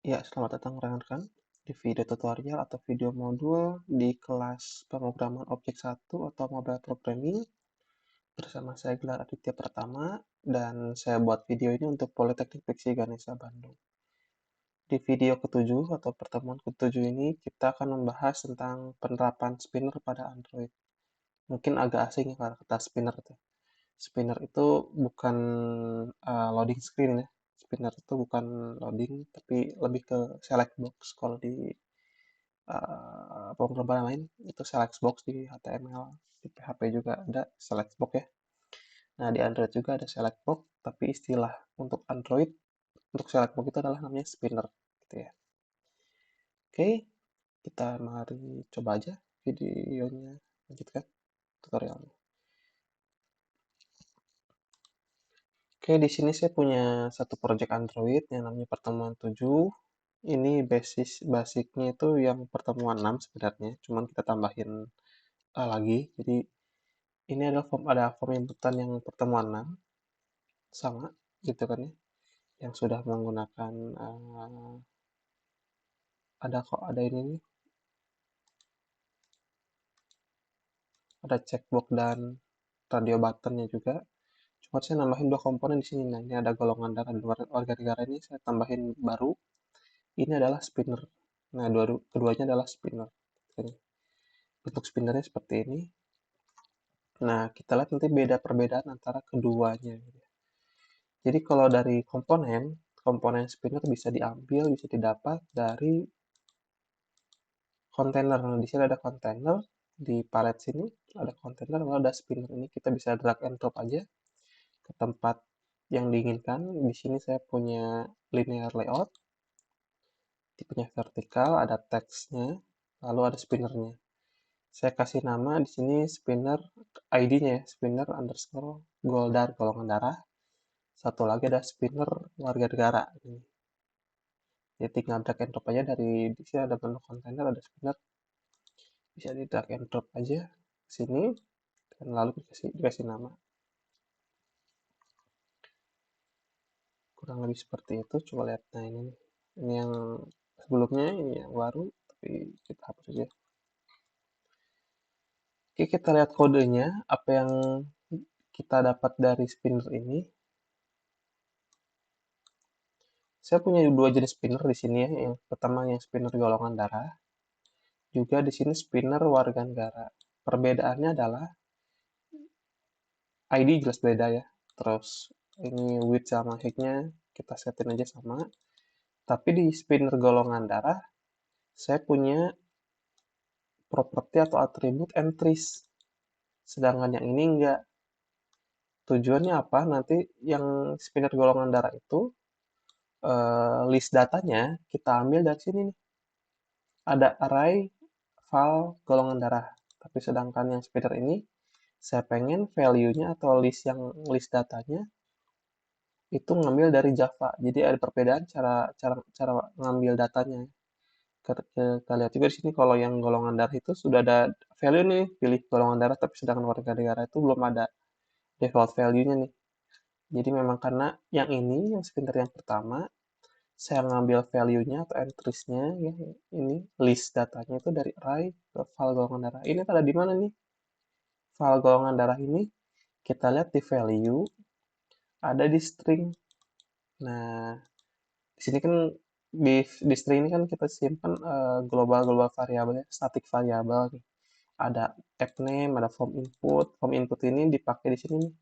Ya, selamat datang rekan-rekan di video tutorial atau video modul di kelas pemrograman objek 1 atau mobile programming bersama saya Gelar Aditya Pratama dan saya buat video ini untuk Politeknik Fiksi Ganesha Bandung. Di video ketujuh atau pertemuan ketujuh ini kita akan membahas tentang penerapan spinner pada Android. Mungkin agak asing ya kata spinner itu. Spinner itu bukan loading screen ya. Spinner itu bukan loading tapi lebih ke select box kalau di pemrograman lain itu select box di HTML, di PHP juga ada select box ya. Nah, di Android juga ada select box, tapi istilah untuk Android untuk select box itu adalah namanya spinner gitu ya. Oke, kita mari coba aja videonya, lanjutkan tutorialnya. Oke, di sini saya punya satu project Android yang namanya pertemuan 7. Ini basicnya itu yang pertemuan 6 sebenarnya, cuman kita tambahin lagi. Jadi ini adalah form inputan yang pertemuan 6 sama gitu kan ya, yang sudah menggunakan ada ini nih, ada checkbox dan radio buttonnya juga. Cuma saya nambahin dua komponen di sini. Nah, ini ada golongan darah dan warga negara ini saya tambahin baru. Ini adalah spinner. Nah, keduanya adalah spinner. Bentuk spinnernya seperti ini. Nah, kita lihat nanti perbedaan antara keduanya. Jadi kalau dari komponen spinner bisa diambil, bisa didapat dari kontainer. Nah, di sini ada kontainer, di palet sini ada kontainer, lalu ada spinner. Ini kita bisa drag and drop aja ke tempat yang diinginkan. Di sini saya punya linear layout, tipenya vertikal, ada teksnya, lalu ada spinnernya. Saya kasih nama di sini spinner ID-nya ya, spinner underscore goldar golongan darah. Satu lagi ada spinner warga negara. Jadi tinggal drag and drop aja dari di sini ada menu kontainer, ada spinner, bisa di drag and drop aja ke sini dan lalu dikasih nama. Kurang lebih seperti itu. Coba lihat, nah ini yang sebelumnya, ini yang baru, tapi kita hapus aja. Oke, kita lihat kodenya, apa yang kita dapat dari spinner ini. Saya punya dua jenis spinner di sini ya. Yang pertama yang spinner golongan darah, juga di sini spinner warga negara. Perbedaannya adalah ID jelas beda ya. Terus ini width sama height-nya kita setin aja sama. Tapi di spinner golongan darah, saya punya properti atau atribut entries. Sedangkan yang ini enggak. Tujuannya apa? Nanti yang spinner golongan darah itu list datanya kita ambil dari sini nih. Ada array file golongan darah. Tapi sedangkan yang spinner ini saya pengen value-nya atau list datanya itu ngambil dari Java. Jadi ada perbedaan cara cara cara ngambil datanya. Kita lihat juga di sini kalau yang golongan darah itu sudah ada value nih, pilih golongan darah, tapi sedangkan warga negara itu belum ada default value-nya nih. Jadi memang karena yang ini, yang spinner yang pertama, saya ngambil value-nya atau entries-nya, ya, ini list datanya itu dari array ke file golongan darah. Ini ada di mana nih? File golongan darah ini, kita lihat di value, ada di string. Nah, di sini kan di string ini kan kita simpan global variabel, static variabel nih. Ada app name, ada form input. Form input ini dipakai di sini nih.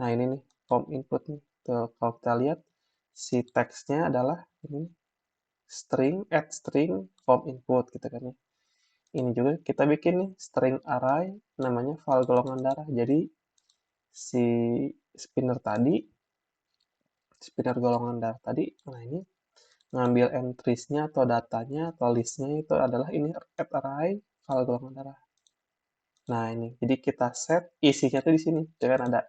Nah, ini nih form input nih. Tuh, kalau kita lihat si teksnya adalah ini add string form input gitu kan ya. Ini juga kita bikin nih string array namanya file golongan darah. Jadi si spinner tadi, spinner golongan darah tadi, nah ini ngambil entries-nya atau datanya atau list-nya itu adalah ini add array file golongan darah. Nah, ini jadi kita set isinya tuh di sini. Jangan ada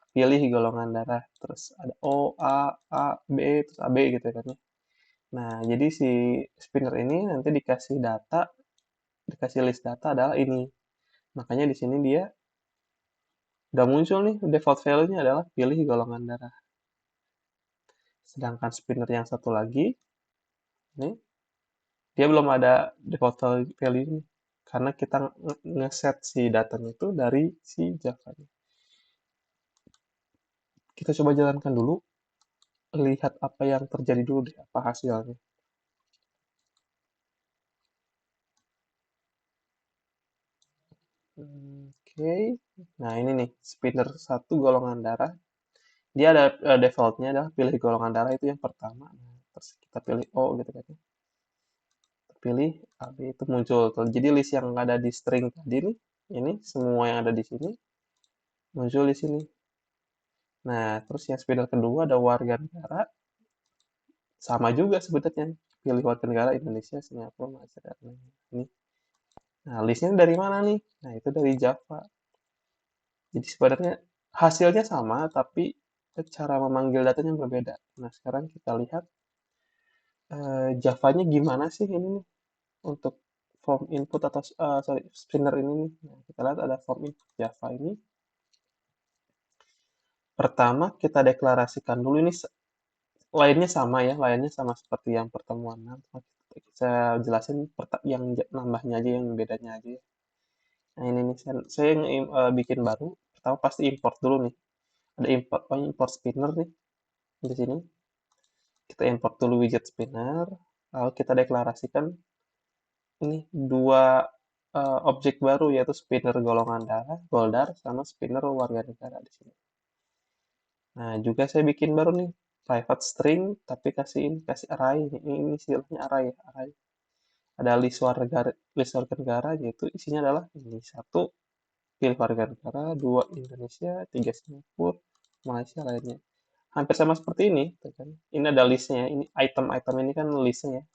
pilih golongan darah, terus ada O, A, B, terus AB gitu kan ya. Nah, jadi si spinner ini nanti dikasih list data adalah ini. Makanya di sini dia udah muncul nih, default value-nya adalah pilih golongan darah. Sedangkan spinner yang satu lagi, Ini dia belum ada default value ini karena kita ngeset si datanya itu dari si Java. Kita coba jalankan dulu, lihat apa yang terjadi dulu deh, apa hasilnya. Oke, nah ini nih, spinner satu golongan darah. Dia ada defaultnya adalah pilih golongan darah itu yang pertama. Nah, terus kita pilih O gitu kan. Pilih AB itu muncul tuh. Jadi list yang ada di string tadi nih, ini semua yang ada di sini muncul di sini. Nah, terus yang spinner kedua ada warga negara, sama juga sebenarnya. Pilih warga negara Indonesia, Singapura, Malaysia, dan lain-lain. Ini. Nah, listnya dari mana nih? Nah, itu dari Java. Jadi sebenarnya hasilnya sama, tapi cara memanggil datanya berbeda. Nah, sekarang kita lihat Java-nya gimana sih ini nih untuk form input atau sorry spinner ini nih. Nah, kita lihat ada form input Java ini. Pertama kita deklarasikan dulu ini lainnya sama ya, lainnya sama seperti yang pertemuan. Saya jelasin yang nambahnya aja, yang bedanya aja ya. Nah ini nih, saya bikin baru. Pertama pasti import dulu nih. Ada import spinner nih di sini. Kita import dulu widget spinner. Lalu kita deklarasikan ini dua objek baru yaitu spinner golongan darah, goldar, sama spinner warga negara di sini. Nah juga saya bikin baru nih private string tapi kasih array. Ini istilahnya array ya, array. Ada list warga negara yaitu isinya adalah ini satu pilih warga negara, dua Indonesia, tiga Singapura, Malaysia lainnya. Hampir sama seperti ini, tuh kan. Ini ada listnya, ini item-item ini kan listnya ya.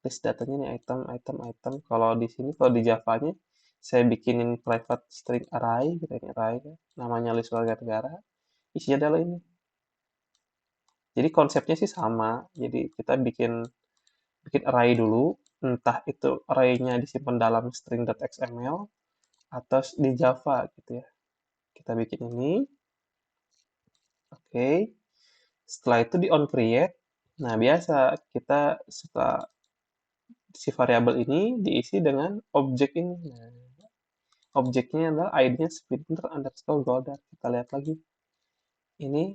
List datanya ini item, item, item. Kalau di sini, kalau di Java-nya, saya bikinin private string array, gitu ini array, ya. Namanya list warga negara. Isinya adalah ini. Jadi konsepnya sih sama. Jadi kita bikin bikin array dulu, entah itu array-nya disimpan dalam string.xml atau di Java gitu ya. Kita bikin ini. Oke. Setelah itu di on create. Nah, biasa kita suka si variabel ini diisi dengan objek ini. Nah, objeknya adalah ID-nya spinner underscore goldar. Kita lihat lagi. Ini,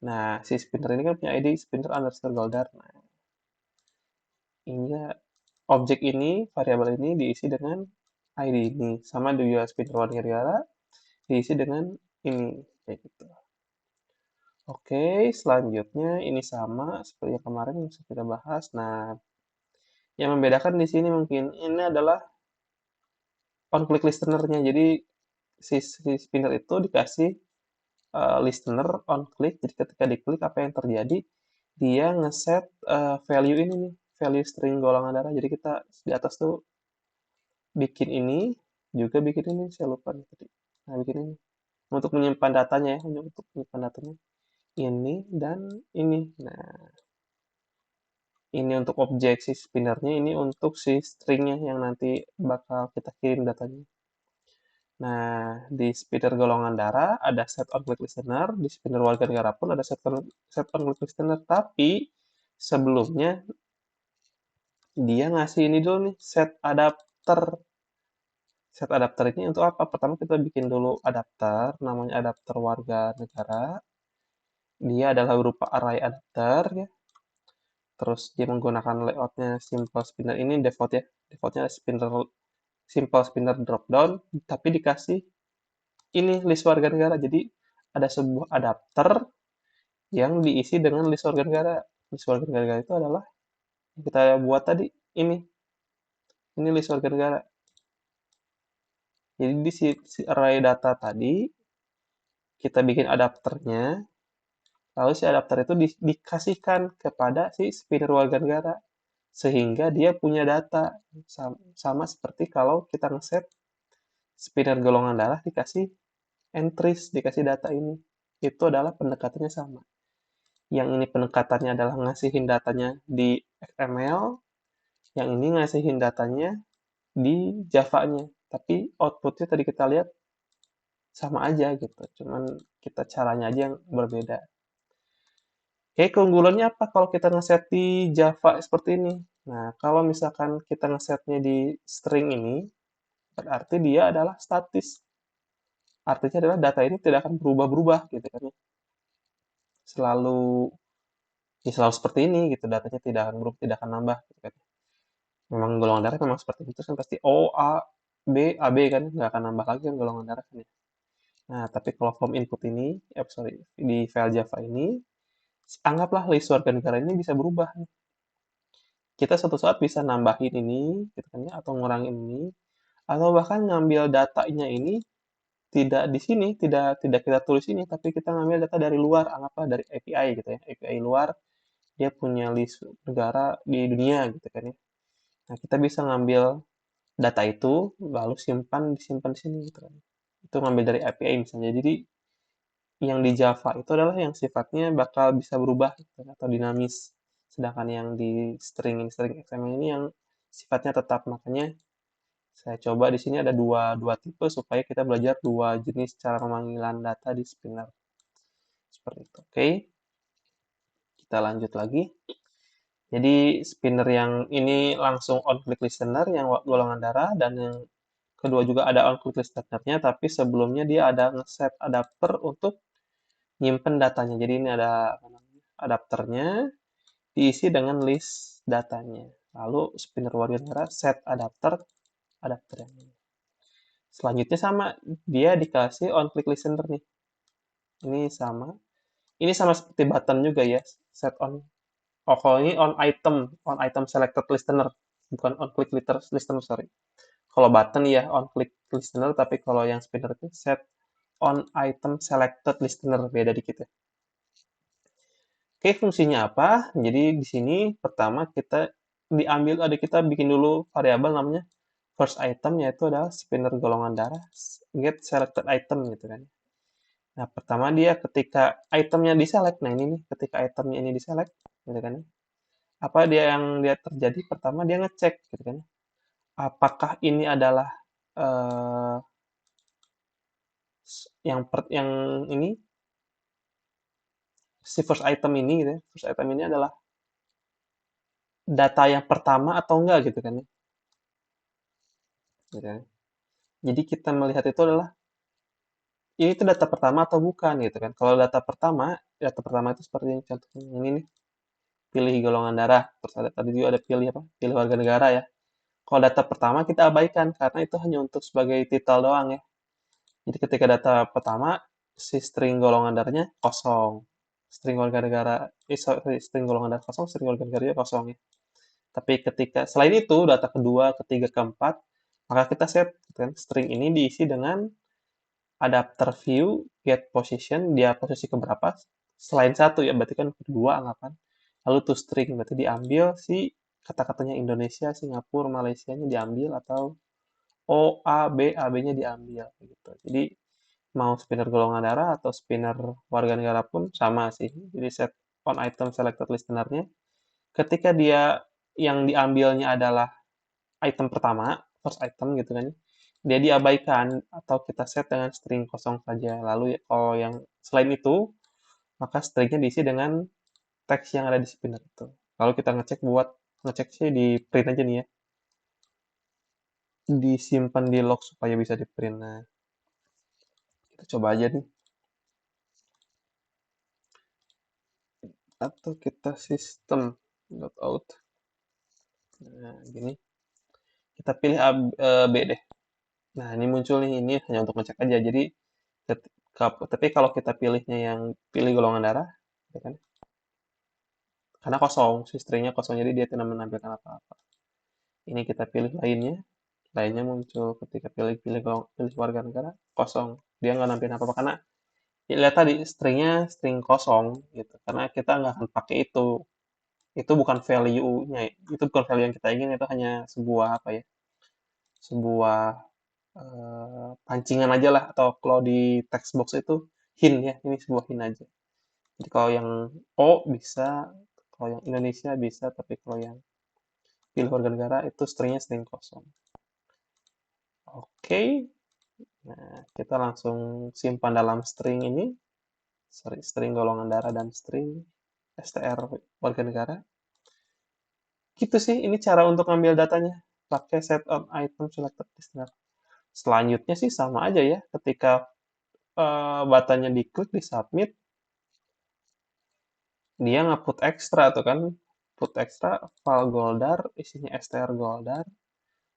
nah si spinner ini kan punya ID spinner underscore goldar. Nah, ini objek ini, variabel ini diisi dengan ID ini. Sama juga spinner warga negara diisi dengan ini. Kayak gitu. Oke, selanjutnya ini sama seperti yang kemarin yang sudah kita bahas. Nah, yang membedakan di sini mungkin ini adalah on click listener-nya. Jadi si spinner itu dikasih listener on click. Jadi ketika diklik apa yang terjadi? Dia ngeset value ini nih, value string golongan darah. Jadi kita di atas tuh bikin ini, juga bikin ini. Saya lupa nih tadi. Nah, bikin ini untuk menyimpan datanya ya, untuk menyimpan datanya. Ini dan ini. Nah, ini untuk objek si spinnernya, ini untuk si stringnya yang nanti bakal kita kirim datanya. Nah, di spinner golongan darah ada set on click listener, di spinner warga negara pun ada set on click listener, tapi sebelumnya dia ngasih ini dulu nih, set adapter. Set adapter ini untuk apa? Pertama kita bikin dulu adapter, namanya adapter warga negara. Dia adalah berupa array adapter ya. Terus dia menggunakan layoutnya simple spinner ini default ya. Defaultnya simple spinner dropdown, tapi dikasih ini list warga negara. Jadi ada sebuah adapter yang diisi dengan list warga negara. List warga negara itu adalah yang kita buat tadi ini. Ini list warga negara. Jadi di si array data tadi kita bikin adapternya, lalu si adapter itu dikasihkan kepada si spinner warga negara sehingga dia punya data sama seperti kalau kita ngeset spinner golongan darah dikasih entries, dikasih data ini. Itu adalah pendekatannya sama. Yang ini pendekatannya adalah ngasihin datanya di XML, yang ini ngasihin datanya di Java-nya. Tapi outputnya tadi kita lihat sama aja gitu, cuman kita caranya aja yang berbeda. Oke, keunggulannya apa kalau kita ngeset di Java seperti ini? Nah, kalau misalkan kita ngesetnya di string ini, berarti dia adalah statis. Artinya adalah data ini tidak akan berubah-berubah gitu kan ya. Selalu ya selalu seperti ini gitu, datanya tidak akan berubah, tidak akan nambah gitu kan. Memang golongan darah memang seperti itu kan pasti O, A, B, AB kan nggak akan nambah lagi kan golongan darah kan ya. Nah, tapi kalau form input ini, sorry, di file Java ini, anggaplah list warga negara ini bisa berubah. Kita suatu saat bisa nambahin ini, gitu kan ya, atau ngurangin ini, atau bahkan ngambil datanya ini tidak di sini, tidak tidak kita tulis ini, tapi kita ngambil data dari luar, anggaplah dari API gitu ya, API luar, dia punya list negara di dunia gitu kan ya. Nah, kita bisa ngambil data itu, lalu disimpan di sini gitu kan. Itu ngambil dari API misalnya. Jadi yang di Java itu adalah yang sifatnya bakal bisa berubah gitu, atau dinamis. Sedangkan yang di string XML ini yang sifatnya tetap. Makanya saya coba di sini ada dua tipe supaya kita belajar dua jenis cara pemanggilan data di spinner. Seperti itu. Oke, kita lanjut lagi. Jadi spinner yang ini langsung on click listener yang golongan darah, dan yang kedua juga ada on click listenernya, tapi sebelumnya dia ada ngeset adapter untuk nyimpen datanya. Jadi ini ada adapternya diisi dengan list datanya. Lalu spinner warga negara set adapter yang ini. Selanjutnya sama, dia dikasih on click listener nih. Ini sama. Ini sama seperti button juga ya, set on. Oh, kalau ini on item selected listener, bukan on click listener, sorry. Kalau button ya on click listener, tapi kalau yang spinner itu set on item selected listener, beda dikit ya. Oke, fungsinya apa? Jadi di sini pertama kita bikin dulu variabel namanya first item, yaitu adalah spinner golongan darah get selected item gitu kan. Nah, pertama dia ketika itemnya diselect, nah ini nih, ketika itemnya ini diselect gitu kan. Apa dia terjadi? Pertama dia ngecek gitu kan. Apakah ini adalah eh, yang ini si first item ini gitu ya. First item ini adalah data yang pertama atau enggak gitu kan ya. Gitu kan. Jadi kita melihat itu adalah ini tuh data pertama atau bukan gitu kan. Kalau data pertama itu seperti ini, contohnya ini nih, pilih golongan darah, terus ada tadi juga ada pilih apa? Pilih warga negara ya. Kalau data pertama kita abaikan karena itu hanya untuk sebagai titel doang ya. Jadi ketika data pertama si string golongan darahnya kosong. String warga negara, sorry, string golongan darah kosong, string warga negaranya kosong ya. Tapi ketika selain itu data kedua, ketiga, keempat, maka kita set kan string ini diisi dengan adapter view get position, dia posisi keberapa, selain satu ya berarti kan kedua anggapan, lalu to string berarti diambil si kata-katanya Indonesia, Singapura, Malaysia nya diambil, atau O, A, B, AB nya diambil gitu. Jadi mau spinner golongan darah atau spinner warga negara pun sama sih. Jadi set on item selected listener-nya ketika dia yang diambilnya adalah item pertama, first item gitu kan, dia diabaikan atau kita set dengan string kosong saja. Lalu kalau yang selain itu, maka stringnya diisi dengan teks yang ada di spinner itu. Lalu kita ngecek sih di print aja nih ya, disimpan di log supaya bisa di print. Nah, kita coba aja nih. Atau kita system.out. Nah, gini. Kita pilih B deh. Nah, ini muncul nih, ini hanya untuk ngecek aja. Jadi, tapi kalau kita pilih golongan darah, ya kan? Karena kosong, si stringnya kosong, jadi dia tidak menampilkan apa-apa. Ini kita pilih lainnya muncul ketika pilih warga negara, kosong. Dia nggak nampilin apa-apa, karena ya, lihat tadi, stringnya string kosong, gitu. Karena kita nggak akan pakai itu. Itu bukan value-nya, itu bukan value yang kita ingin, itu hanya sebuah, apa ya, sebuah pancingan aja lah, atau kalau di text box itu hint ya, ini sebuah hint aja. Jadi kalau yang O bisa, kalau yang Indonesia bisa, tapi kalau yang pilih warga negara itu stringnya string kosong. Oke, nah kita langsung simpan dalam string ini, sorry, string golongan darah dan string. STR warga negara. Gitu sih, ini cara untuk ngambil datanya. Pakai set on item selected listener. Selanjutnya sih sama aja ya, ketika batanya diklik, di submit, dia nge-put extra tuh kan, put extra file Goldar, isinya STR Goldar,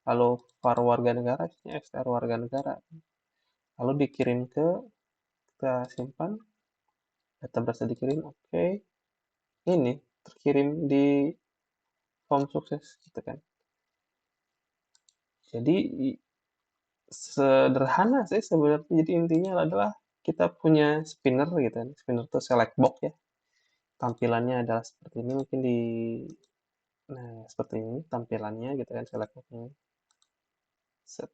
lalu var warga negara, isinya STR warga negara. Lalu dikirim kita simpan, data berhasil dikirim, oke. Ini terkirim di form sukses gitu kan. Jadi sederhana sih sebenarnya. Jadi intinya adalah kita punya spinner gitu kan. Spinner itu select box ya. Tampilannya adalah seperti ini, mungkin di seperti ini tampilannya gitu kan, select box-nya. Set,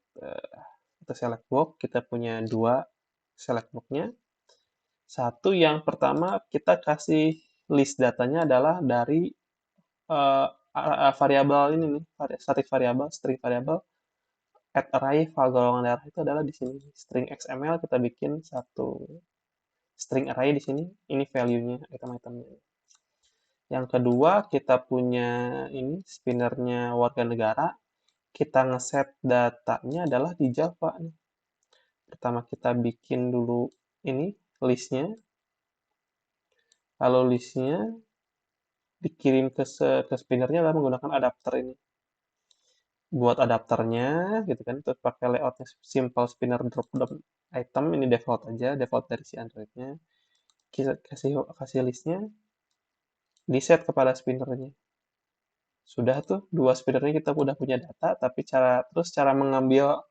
itu select box, kita punya dua select box-nya. Satu yang pertama kita kasih list datanya adalah dari variabel ini nih, static variabel, string variabel, add array file golongan darah itu adalah di sini. String XML kita bikin satu string array di sini. Ini value-nya, item-itemnya. Yang kedua, kita punya ini spinnernya warga negara. Kita ngeset datanya adalah di Java nih. Pertama kita bikin dulu ini listnya. Lalu listnya dikirim ke spinnernya adalah menggunakan adapter ini. Buat adapternya gitu kan, terus pakai layoutnya simple spinner drop down item, ini default aja, default dari si Androidnya. Kita kasih listnya, di set kepada spinnernya. Sudah tuh dua spinnernya kita udah punya data, tapi cara mengambil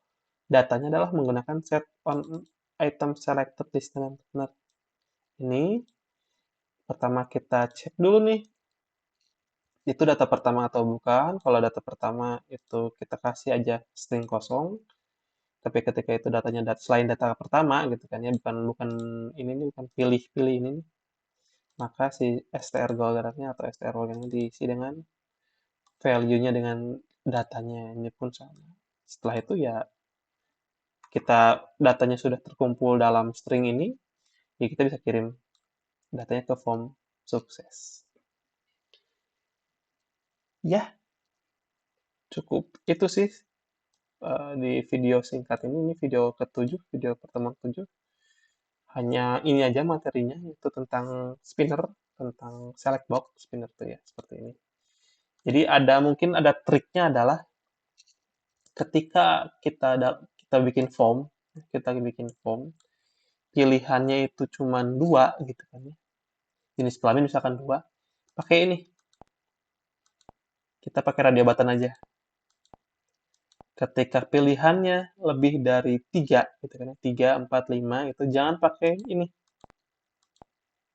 datanya adalah menggunakan set on item selected listener. Ini pertama kita cek dulu nih, itu data pertama atau bukan. Kalau data pertama itu kita kasih aja string kosong. Tapi ketika itu datanya selain data pertama gitu kan ya, bukan bukan ini nih, bukan pilih-pilih ini nih, maka si str goldernya atau str goldernya diisi dengan value-nya dengan datanya, ini pun sama. Setelah itu ya kita datanya sudah terkumpul dalam string ini, ya kita bisa kirim datanya ke form sukses. Ya, cukup itu sih di video singkat ini video ke-7, video pertemuan ke-7. Hanya ini aja materinya, itu tentang spinner, tentang select box spinner tuh ya, seperti ini. Jadi mungkin ada triknya adalah ketika kita bikin form, pilihannya itu cuma dua gitu kan ya. Jenis kelamin misalkan dua, pakai ini. Kita pakai radio button aja. Ketika pilihannya lebih dari 3 gitu kan ya, 3, 4, 5 itu jangan pakai ini.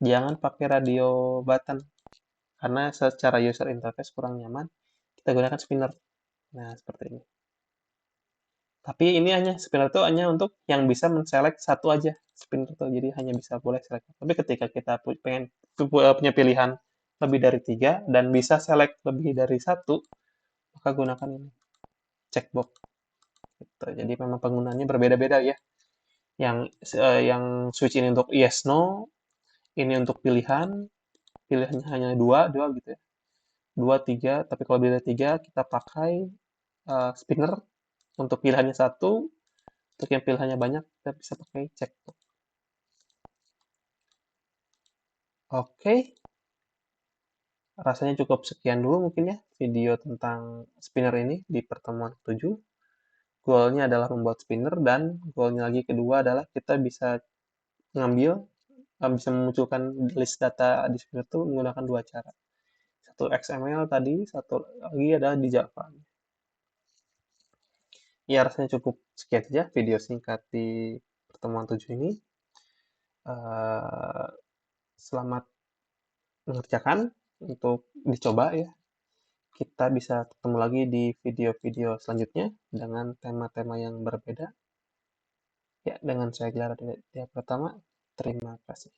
Jangan pakai radio button karena secara user interface kurang nyaman. Kita gunakan spinner. Nah, seperti ini. Tapi ini spinner itu hanya untuk yang bisa menselect satu aja spinner itu. Jadi hanya bisa boleh select. Tapi ketika kita pengen punya pilihan lebih dari 3 dan bisa select lebih dari satu, maka gunakan ini checkbox. Gitu. Jadi memang penggunaannya berbeda-beda ya. Yang switch ini untuk yes no, ini untuk pilihannya hanya dua gitu ya. 2, 3, tapi kalau lebih dari 3 kita pakai spinner. Untuk pilihannya satu, untuk yang pilihannya banyak kita bisa pakai checkbox. Oke, rasanya cukup sekian dulu mungkin ya video tentang spinner ini di pertemuan 7. Goalnya adalah membuat spinner dan goalnya lagi kedua adalah kita bisa ngambil, bisa memunculkan list data di spinner itu menggunakan dua cara. Satu XML tadi, satu lagi adalah di Java. Ya rasanya cukup sekian saja video singkat di pertemuan 7 ini. Selamat mengerjakan untuk dicoba ya. Kita bisa ketemu lagi di video-video selanjutnya dengan tema-tema yang berbeda. Ya, dengan saya Gelar dia pertama. Terima kasih.